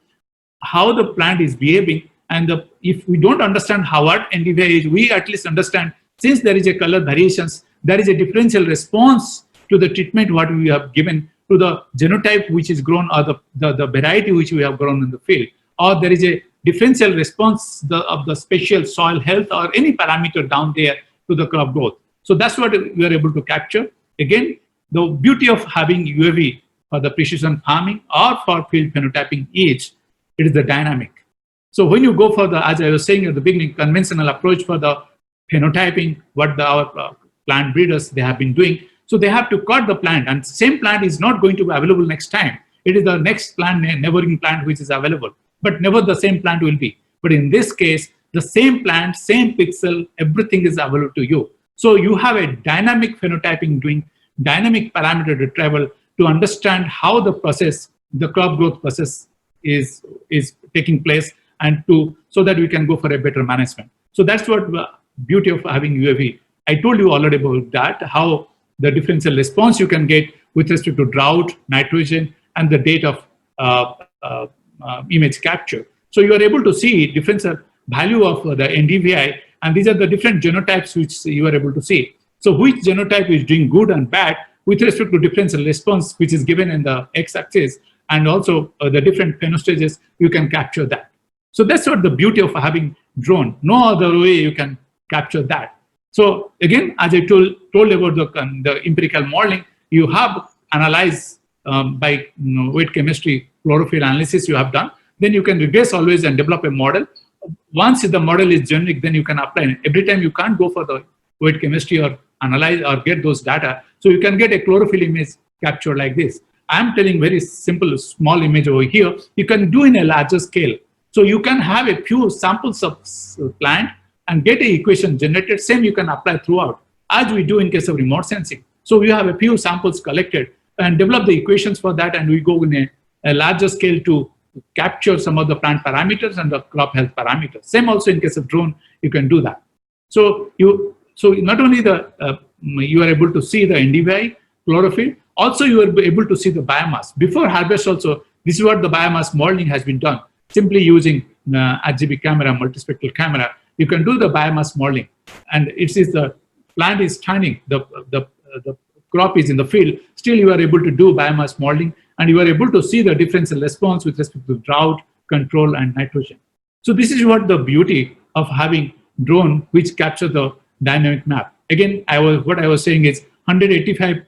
how the plant is behaving. And if we don't understand how what NDVI is, we at least understand, since there is a color variations, there is a differential response to the treatment what we have given to the genotype which is grown, or the variety which we have grown in the field, or there is a differential response of the spatial soil health or any parameter down there to the crop growth. So that's what we are able to capture. Again, the beauty of having UAV for the precision farming or for field phenotyping is, it is the dynamic. So when you go for the, as I was saying at the beginning, conventional approach for the phenotyping, what our plant breeders, they have been doing. So they have to cut the plant, and same plant is not going to be available next time. It is the next plant, neighboring plant which is available, but never the same plant will be. But in this case, the same plant, same pixel, everything is available to you. So you have a dynamic phenotyping doing dynamic parameter retrieval to understand how the process, the crop growth process is taking place, and so that we can go for a better management. So that's what the beauty of having UAV. I told you already about that, how the differential response you can get with respect to drought, nitrogen, and the date of image capture. So you are able to see differential value of the NDVI, and these are the different genotypes which you are able to see. So which genotype is doing good and bad with respect to differential response, which is given in the x-axis, and also the different phenostages, you can capture that. So that's what the beauty of having drone. No other way you can capture that. So again, as I told about the empirical modeling, you have analyzed by weight chemistry, chlorophyll analysis you have done. Then you can regress always and develop a model. Once the model is generic, then you can apply. Every time you can't go for the weight chemistry or analyze or get those data. So you can get a chlorophyll image capture like this. I'm telling very simple, small image over here. You can do in a larger scale. So you can have a few samples of plant and get an equation generated. Same you can apply throughout, as we do in case of remote sensing. So we have a few samples collected and develop the equations for that, and we go in a larger scale to capture some of the plant parameters and the crop health parameters. Same also in case of drone, you can do that. So not only the you are able to see the NDVI, chlorophyll. Also, you are able to see the biomass. Before harvest also, this is what the biomass modeling has been done. Simply using RGB camera, multispectral camera, you can do the biomass modeling. And it is the plant is standing, the crop is in the field, still you are able to do biomass modeling, and you are able to see the differential response with respect to drought, control, and nitrogen. So this is what the beauty of having drone which capture the dynamic map. Again, what I was saying is 185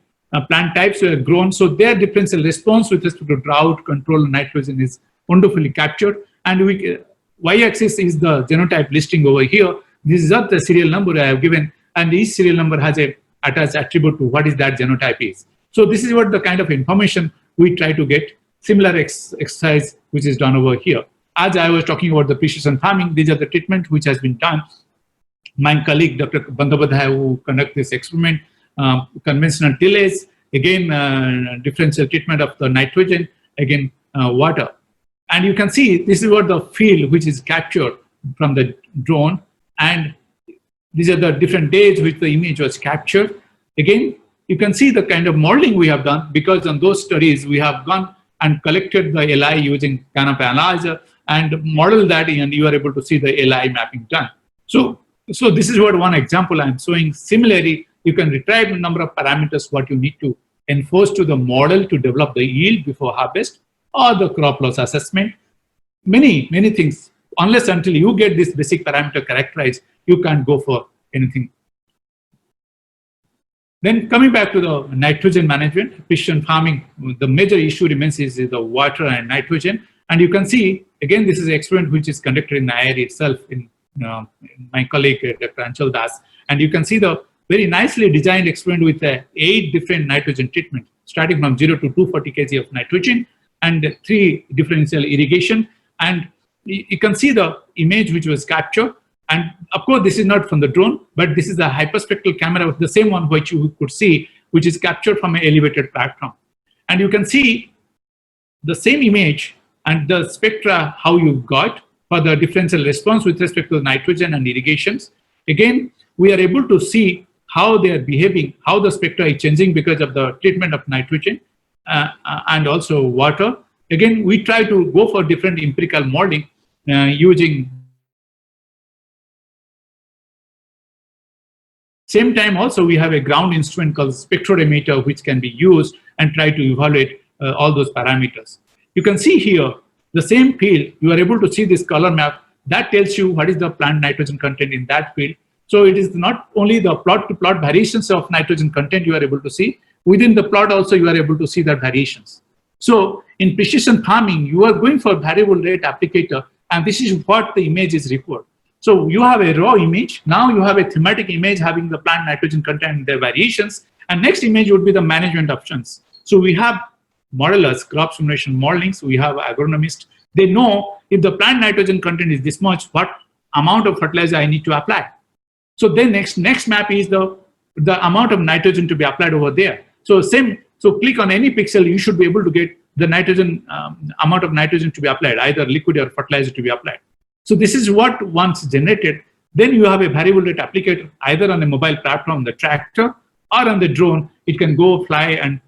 plant types were grown, so their differential response with respect to drought, control, and nitrogen is wonderfully captured. And y-axis is the genotype listing over here. This is not the serial number I have given, and each serial number has a attached attribute to what is that genotype is. So this is what the kind of information we try to get. Similar exercise which is done over here. As I was talking about the precision farming, these are the treatment which has been done. My colleague, Dr. Bandabadhaya, who conduct this experiment, conventional tillage, again, differential treatment of the nitrogen, again, water. And you can see this is what the field which is captured from the drone, and these are the different days which the image was captured. Again, you can see the kind of modeling we have done, because on those studies we have gone and collected the LI using canopy analyzer and model that, and you are able to see the LI mapping done. So this is what one example I'm showing. Similarly, you can retrieve a number of parameters what you need to enforce to the model to develop the yield before harvest or the crop loss assessment. Many things. Unless until you get this basic parameter characterized, you can't go for anything. Then coming back to the nitrogen management, precision farming, the major issue remains is the water and nitrogen. And you can see, again, this is an experiment which is conducted in IIR itself in my colleague, Dr. Anshul Das. And you can see the very nicely designed experiment with 8 different nitrogen treatments, starting from 0 to 240 kg of nitrogen and 3 differential irrigation. And you can see the image which was captured. And of course, this is not from the drone, but this is a hyperspectral camera, the same one which you could see, which is captured from an elevated platform. And you can see the same image and the spectra, how you got for the differential response with respect to nitrogen and irrigations. Again, we are able to see how they are behaving, how the spectra is changing because of the treatment of nitrogen and also water. Again, we try to go for different empirical modeling using. Same time also we have a ground instrument called spectrometer which can be used and try to evaluate all those parameters. You can see here the same field, you are able to see this color map that tells you what is the plant nitrogen content in that field. So it is not only the plot to plot variations of nitrogen content you are able to see, within the plot also you are able to see that variations. So in precision farming, you are going for variable rate applicator, and this is what the image is required. So you have a raw image, now you have a thematic image having the plant nitrogen content and their variations, and next image would be the management options. So we have modelers, crop simulation modelings, we have agronomists, they know if the plant nitrogen content is this much, what amount of fertilizer I need to apply. So then next map is the amount of nitrogen to be applied over there. So click on any pixel, you should be able to get the nitrogen, amount of nitrogen to be applied, either liquid or fertilizer to be applied. So this is what once generated, then you have a variable rate applicator either on a mobile platform, the tractor, or on the drone. It can go fly and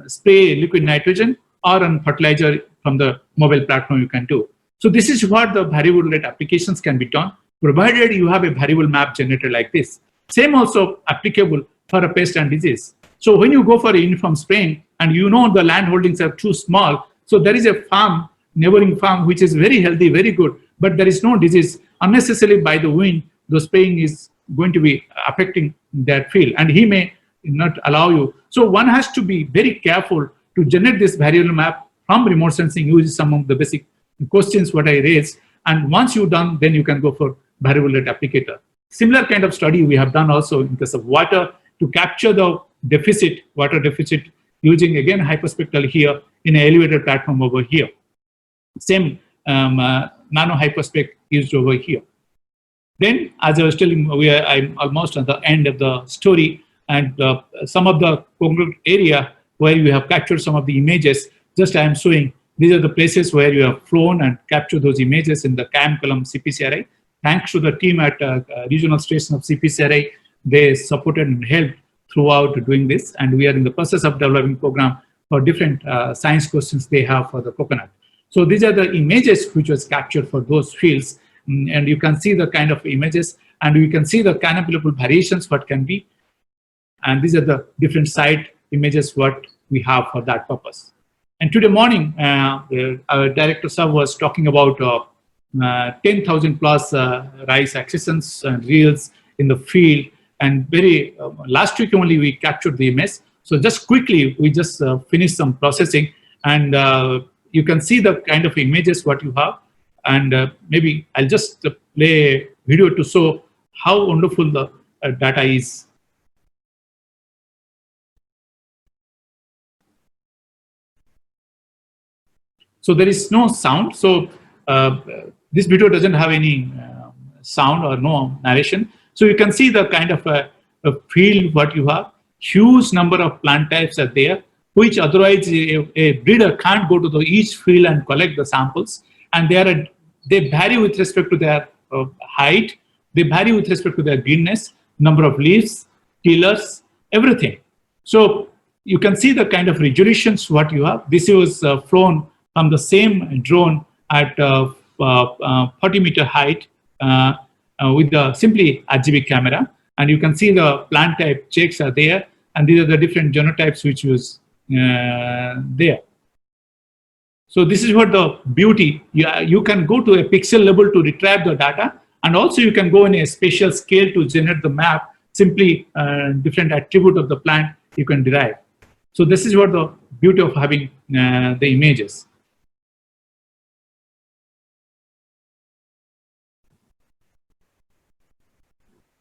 spray liquid nitrogen, or on fertilizer from the mobile platform you can do. So this is what the variable rate applications can be done, provided you have a variable map generated like this. Same also applicable for a pest and disease. So when you go for a uniform spraying and you know the land holdings are too small, so there is a farm, neighboring farm, which is very healthy, very good, but there is no disease. Unnecessarily by the wind, the spraying is going to be affecting that field, and he may not allow you. So one has to be very careful to generate this variable map from remote sensing using some of the basic questions what I raised. And once you've done, then you can go for variable rate applicator. Similar kind of study we have done also in case of water to capture the deficit, water deficit, using again hyperspectral here in an elevated platform over here. Same nano hyperspec used over here. Then, as I was telling, I'm almost at the end of the story, and some of the congruent area where you have captured some of the images, just I am showing, these are the places where you have flown and captured those images in the CAM column CPCRI. Thanks to the team at regional station of CPCRI, they supported and helped throughout doing this, and we are in the process of developing program for different science questions they have for the coconut. So these are the images which was captured for those fields, and you can see the kind of images, and you can see the canopable variations what can be, and these are the different site images what we have for that purpose. And today morning, our director sir was talking about 10,000 plus rice accessions and reels in the field. And very last week only we captured the image. So just quickly, we just finished some processing, and you can see the kind of images what you have. And maybe I'll just play a video to show how wonderful the data is. So there is no sound. So this video doesn't have any sound or no narration. So you can see the kind of a field what you have. Huge number of plant types are there, which otherwise a breeder can't go to each field and collect the samples. And they vary with respect to their height. They vary with respect to their greenness, number of leaves, tillers, everything. So you can see the kind of resolutions what you have. This was flown from the same drone at 40-meter height with the simply RGB camera. And you can see the plant type checks are there. And these are the different genotypes which was there. So this is what the beauty. You can go to a pixel level to retrieve the data. And also you can go in a spatial scale to generate the map. Simply different attribute of the plant you can derive. So this is what the beauty of having the images.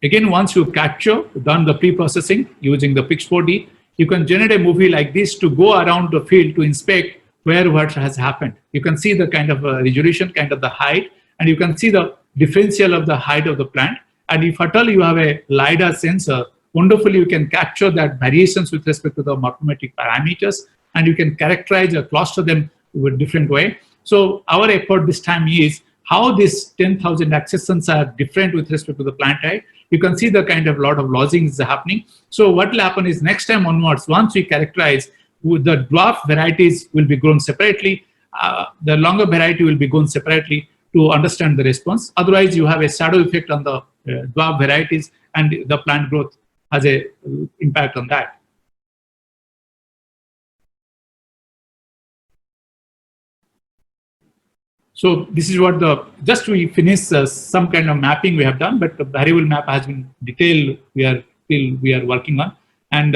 Again, once you capture, done the pre-processing using the Pix4D, you can generate a movie like this to go around the field to inspect where what has happened. You can see the kind of resolution, kind of the height, and you can see the differential of the height of the plant. And if at all you have a LiDAR sensor, wonderfully you can capture that variations with respect to the morphometric parameters, and you can characterize or cluster them with different way. So our effort this time is how these 10,000 accessions are different with respect to the plant type. You can see the kind of lot of lodging is happening. So what will happen is next time onwards, once we characterize, the dwarf varieties will be grown separately. The longer variety will be grown separately to understand the response. Otherwise, you have a shadow effect on the dwarf varieties, and the plant growth has a impact on that. So this is what just we finished some kind of mapping we have done, but the variable map has been detailed. We are working on, and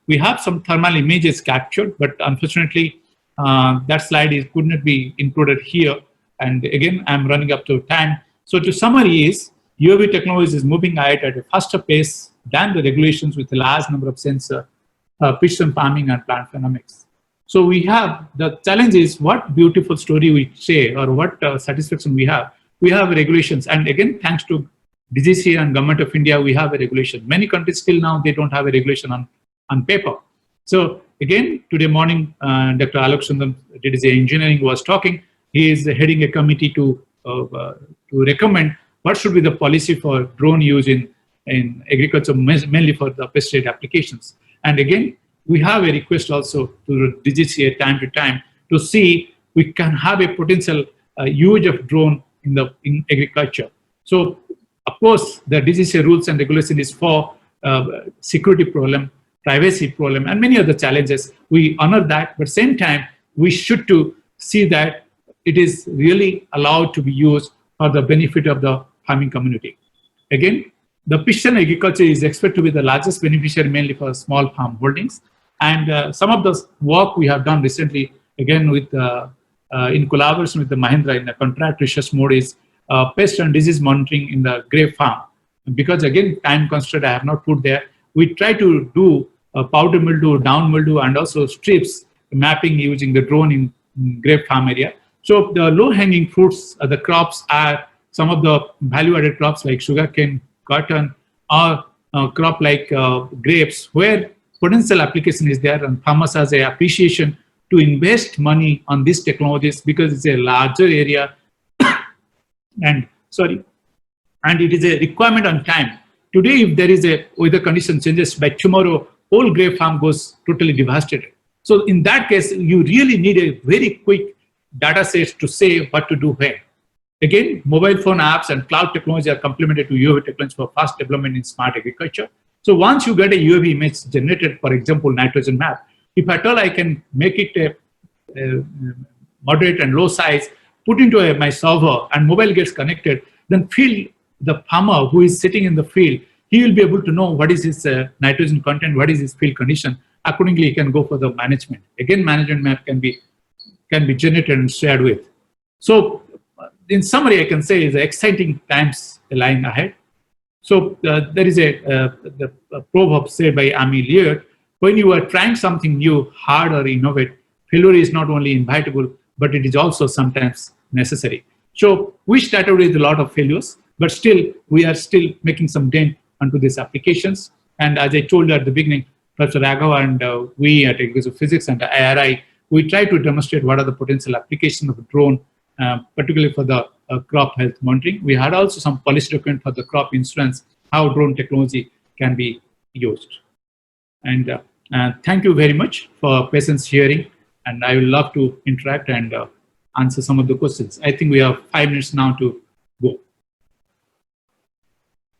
we have some thermal images captured, but unfortunately that slide could not be included here. And again, I'm running up to time. So to summary is, UAV technology is moving ahead at a faster pace than the regulations with a large number of sensors, precision farming and plant phenomics. So we have, the challenge is what beautiful story we say, or what satisfaction we have. We have regulations, and again, thanks to DGCA and Government of India, we have a regulation. Many countries still now, they don't have a regulation on paper. So again, today morning, Dr. Alok Sundam, DGCA Engineering, was talking. He is heading a committee to recommend what should be the policy for drone use in agriculture, mainly for the pesticide applications. And again, we have a request also to DGCA time to time to see we can have a potential use of drone in agriculture. So of course, the DGCA rules and regulation is for security problem, privacy problem, and many other challenges. We honor that, but same time, we should to see that it is really allowed to be used for the benefit of the farming community. Again, the precision agriculture is expected to be the largest beneficiary mainly for small farm holdings. And some of the work we have done recently, again with in collaboration with the Mahindra in the contract research mode, is pest and disease monitoring in the grape farm. Because again, time constraint I have not put there. We try to do powder mildew, down mildew, and also strips mapping using the drone in grape farm area. So the low-hanging fruits, the crops are some of the value-added crops like sugarcane, cotton, or crop like grapes, where potential application is there, and farmers has an appreciation to invest money on these technologies because it's a larger area and it is a requirement on time. today, if there is a weather condition changes, by tomorrow, whole grape farm goes totally devastated. So in that case, you really need a very quick data set to say what to do where. Again, mobile phone apps and cloud technology are complemented to UAV technology for fast development in smart agriculture. So once you get a UAV image generated, for example, nitrogen map, if at all I can make it a moderate and low size, put into my server and mobile gets connected, then the farmer who is sitting in the field, he will be able to know what is his nitrogen content, what is his field condition. Accordingly, he can go for the management. Again, management map can be generated and shared with. So in summary, I can say is exciting times lying ahead. So there is the proverb said by Amy Lear, when you are trying something new, hard or innovate, failure is not only inevitable, but it is also sometimes necessary. So we started with a lot of failures, but still we are still making some dent onto these applications. And as I told you at the beginning, Professor Raghav and we at Executive Physics and IRI, we try to demonstrate what are the potential applications of a drone, particularly for the crop health monitoring. We had also some policy document for the crop insurance, how drone technology can be used. And thank you very much for patience hearing. And I will love to interact and answer some of the questions. I think we have 5 minutes now to go.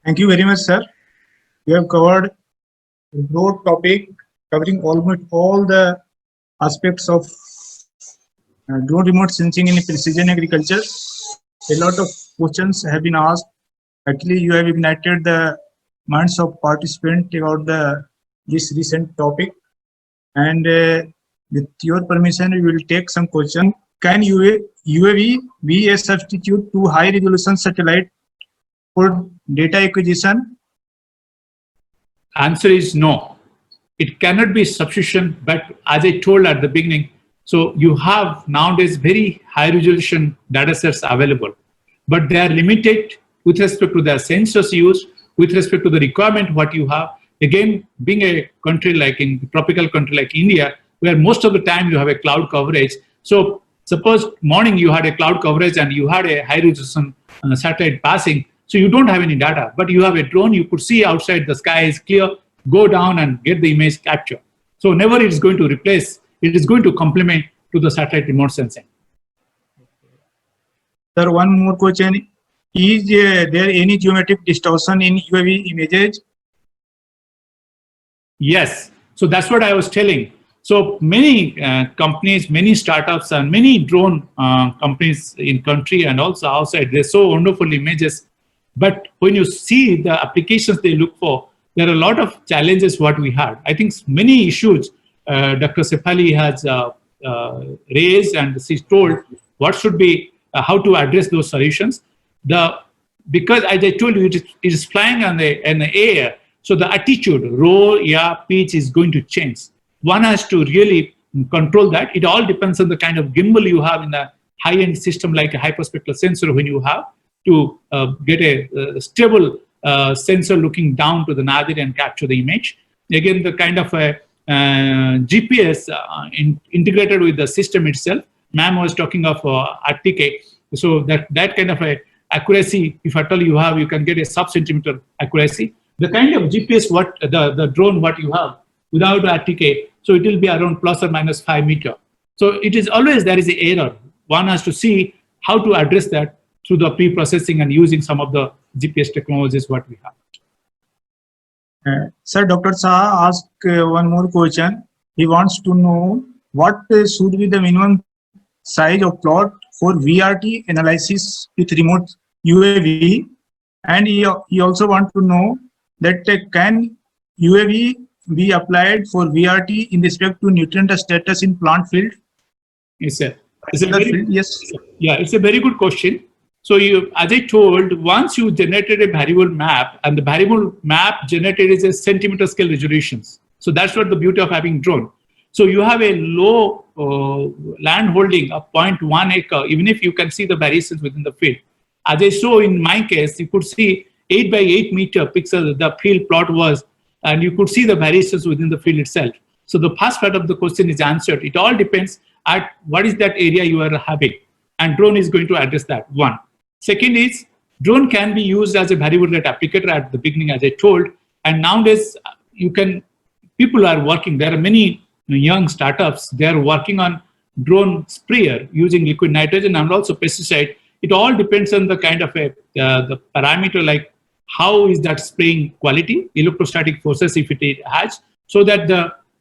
Thank you very much, sir. You have covered a broad topic covering almost all the aspects of drone remote sensing in precision agriculture. A lot of questions have been asked. Actually, you have ignited the minds of participants about this recent topic. And with your permission, we will take some questions. Can UAV be a substitute to high-resolution satellite for data acquisition? Answer is no. It cannot be substitution, but as I told at the beginning, so you have nowadays very high-resolution data sets available, but they are limited with respect to the sensors used, with respect to the requirement what you have. Again, being a country like in tropical country like India, where most of the time you have a cloud coverage. So suppose morning you had a cloud coverage and you had a high resolution satellite passing, so you don't have any data, but you have a drone, you could see outside the sky is clear, go down and get the image capture. So never it is going to replace, it is going to complement to the satellite remote sensing. Sir, one more question. Is there any geometric distortion in UAV images? Yes. So that's what I was telling. So many companies, many startups and many drone companies in country and also outside, they're so wonderful images. But when you see the applications they look for, there are a lot of challenges what we had. I think many issues Dr. Sefali has raised and she's told what should be, how to address those solutions. Because as I told you, it is flying in the air. So the attitude, roll, pitch is going to change. One has to really control that. It all depends on the kind of gimbal you have in a high-end system like a hyperspectral sensor when you have to get a stable sensor looking down to the nadir and capture the image. Again, the kind of a GPS integrated with the system itself. Ma'am was talking of RTK. So that kind of a accuracy, if at all you have, you can get a sub-centimeter accuracy. The kind of GPS what the drone what you have without RTK, so it will be around plus or minus 5 meters. So it is always there is an error. One has to see how to address that through the pre-processing and using some of the GPS technologies what we have. Sir, Dr. Saha asked one more question. He wants to know what should be the minimum size of plot for VRT analysis with remote UAV, and he also wants to know that can UAV be applied for VRT in respect to nutrient status in plant field? Yes, sir. Yes. Yeah, it's a very good question. So as I told, once you generated a variable map, and the variable map generated is a centimeter scale resolutions. So that's what the beauty of having drone. So you have a low land holding of 0.1 acre, even if you can see the variations within the field. As I saw in my case, you could see 8 by 8 meter pixels the field plot was, and you could see the variations within the field itself. So the first part of the question is answered. It all depends at what is that area you are having, and drone is going to address that. One. Second is Drone can be used as a variable rate applicator at the beginning, as I told. And nowadays, people are working. There are many young startups. They are working on drone sprayer using liquid nitrogen and also pesticide. It all depends on the kind of the parameter, like how is that spraying quality, electrostatic forces if it has, so that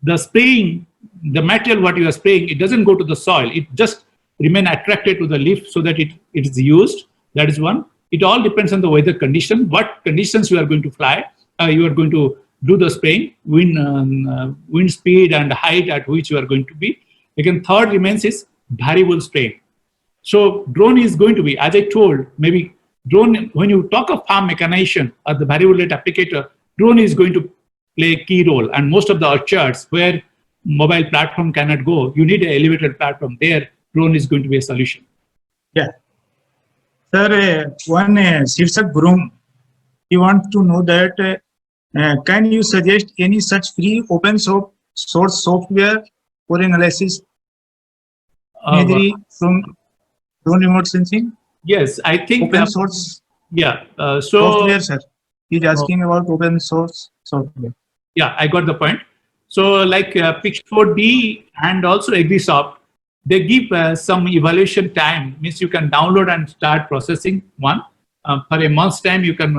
the spraying, the material what you are spraying, it doesn't go to the soil. It just remain attracted to the leaf so that it is used. That is one. It all depends on the weather condition, what conditions you are going to fly, you are going to do the spraying, wind speed and height at which you are going to be. Again, third remains is variable spraying. So drone is going to be, as I told, maybe drone, when you talk of farm mechanization or the variable rate applicator, drone is going to play a key role. And most of the orchards where mobile platform cannot go, you need an elevated platform. There, drone is going to be a solution. Yeah. Sir, one Shirsak Broom, he wants to know that can you suggest any such free open source software for analysis imagery from drone remote sensing? Yes, I think Open source yeah. software, sir. He's asking about open source software. Yeah, I got the point. So like Pix4D and also Agrisoft, they give some evaluation time, means you can download and start processing one. For a month's time, you can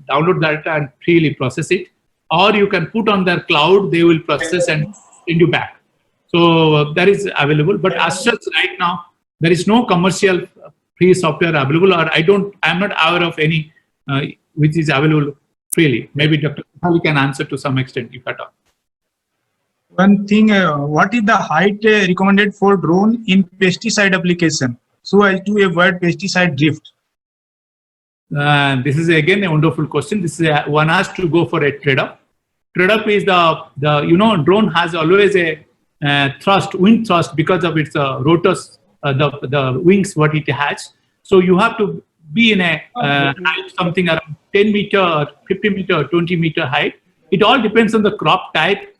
download that and freely process it. Or you can put on their cloud, they will process and send you back. So that is available. But as such, right now, there is no commercial free software available, or I'm not aware of any which is available freely. Maybe Dr. Sahoo can answer to some extent, if at all. One thing, what is the height recommended for drone in pesticide application so as to avoid pesticide drift? This is again a wonderful question. This is one has to go for a trade-off. Trade-off is the drone has always a wind thrust because of its rotors, the wings what it has. So you have to be in a height something around 10 meter, or 50 meter, or 20 meter height. It all depends on the crop type.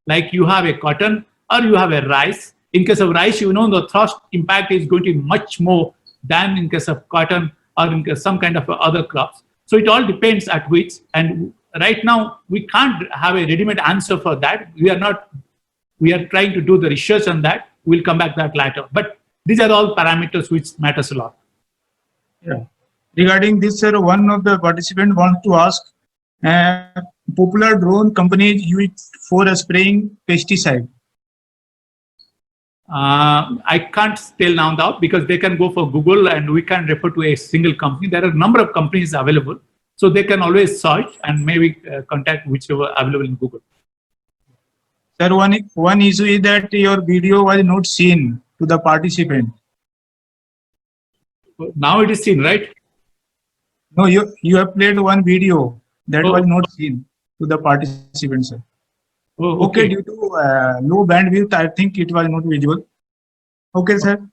Like you have a cotton or you have a rice. In case of rice, the thrust impact is going to be much more than in case of cotton or in case some kind of other crops. So it all depends at which. And right now, we can't have a ready-made answer for that. We are trying to do the research on that. We'll come back to that later. But these are all parameters which matters a lot. Yeah. Regarding this, sir, one of the participants wants to ask, popular drone companies use for spraying pesticide. I can't tell now because they can go for Google and we can refer to a single company. There are a number of companies available. So they can always search and maybe contact whichever available in Google. Sir, one issue is that your video was not seen to the participant. Now it is seen, right? No, you have played one video that Oh. was not seen to the participant, sir. Oh, Okay, due to low bandwidth, I think it was not visible. Okay, sir.